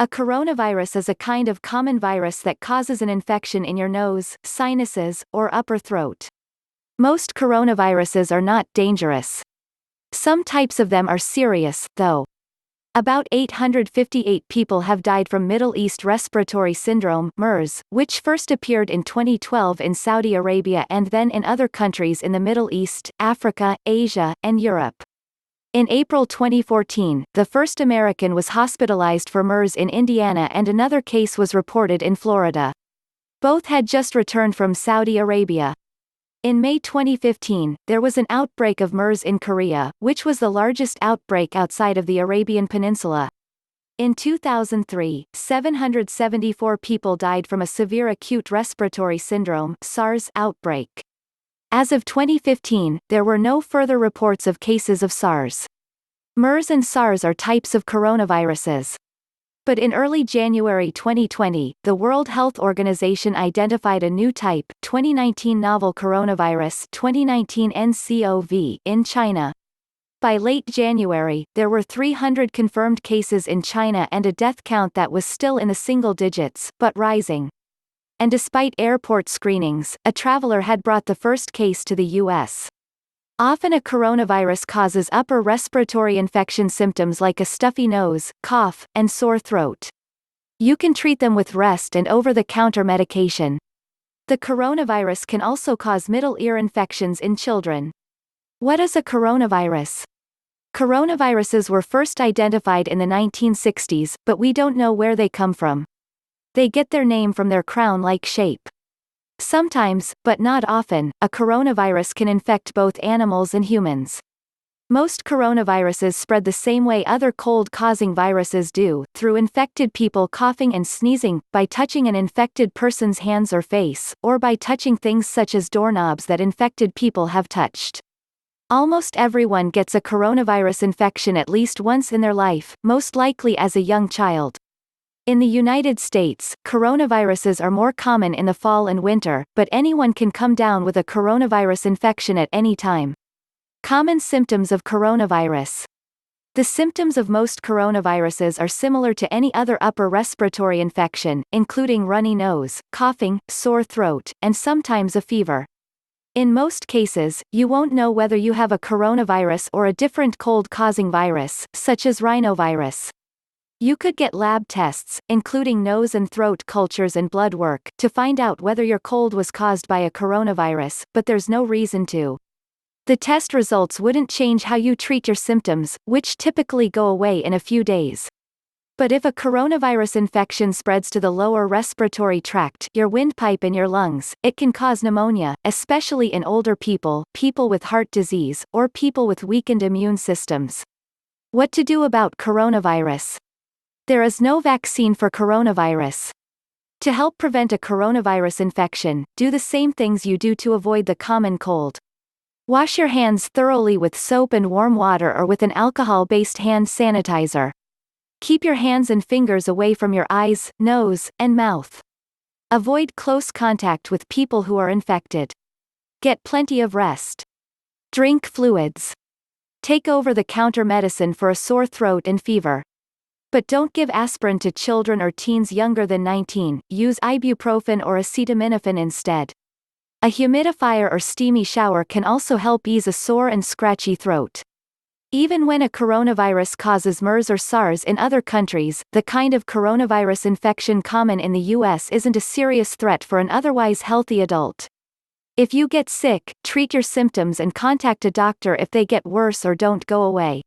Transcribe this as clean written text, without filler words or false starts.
A coronavirus is a kind of common virus that causes an infection in your nose, sinuses, or upper throat. Most coronaviruses are not dangerous. Some types of them are serious, though. About 858 people have died from Middle East Respiratory Syndrome (MERS), which first appeared in 2012 in Saudi Arabia and then in other countries in the Middle East, Africa, Asia, and Europe. In April 2014, the first American was hospitalized for MERS in Indiana and another case was reported in Florida. Both had just returned from Saudi Arabia. In May 2015, there was an outbreak of MERS in Korea, which was the largest outbreak outside of the Arabian Peninsula. In 2003, 774 people died from a severe acute respiratory syndrome (SARS) outbreak. As of 2015, there were no further reports of cases of SARS. MERS and SARS are types of coronaviruses. But in early January 2020, the World Health Organization identified a new type, 2019 novel coronavirus 2019 nCoV, in China. By late January, there were 300 confirmed cases in China and a death count that was still in the single digits, but rising. And despite airport screenings, a traveler had brought the first case to the U.S. Often a coronavirus causes upper respiratory infection symptoms like a stuffy nose, cough, and sore throat. You can treat them with rest and over-the-counter medication. The coronavirus can also cause middle ear infections in children. What is a coronavirus? Coronaviruses were first identified in the 1960s, but we don't know where they come from. They get their name from their crown-like shape. Sometimes, but not often, a coronavirus can infect both animals and humans. Most coronaviruses spread the same way other cold-causing viruses do, through infected people coughing and sneezing, by touching an infected person's hands or face, or by touching things such as doorknobs that infected people have touched. Almost everyone gets a coronavirus infection at least once in their life, most likely as a young child. In the United States, coronaviruses are more common in the fall and winter, but anyone can come down with a coronavirus infection at any time. Common symptoms of coronavirus. The symptoms of most coronaviruses are similar to any other upper respiratory infection, including runny nose, coughing, sore throat, and sometimes a fever. In most cases, you won't know whether you have a coronavirus or a different cold-causing virus, such as rhinovirus. You could get lab tests, including nose and throat cultures and blood work, to find out whether your cold was caused by a coronavirus, but there's no reason to. The test results wouldn't change how you treat your symptoms, which typically go away in a few days. But if a coronavirus infection spreads to the lower respiratory tract, your windpipe and your lungs, it can cause pneumonia, especially in older people, people with heart disease, or people with weakened immune systems. What to do about coronavirus? There is no vaccine for coronavirus. To help prevent a coronavirus infection, do the same things you do to avoid the common cold. Wash your hands thoroughly with soap and warm water or with an alcohol-based hand sanitizer. Keep your hands and fingers away from your eyes, nose, and mouth. Avoid close contact with people who are infected. Get plenty of rest. Drink fluids. Take over-the-counter medicine for a sore throat and fever. But don't give aspirin to children or teens younger than 19, use ibuprofen or acetaminophen instead. A humidifier or steamy shower can also help ease a sore and scratchy throat. Even when a coronavirus causes MERS or SARS in other countries, the kind of coronavirus infection common in the US isn't a serious threat for an otherwise healthy adult. If you get sick, treat your symptoms and contact a doctor if they get worse or don't go away.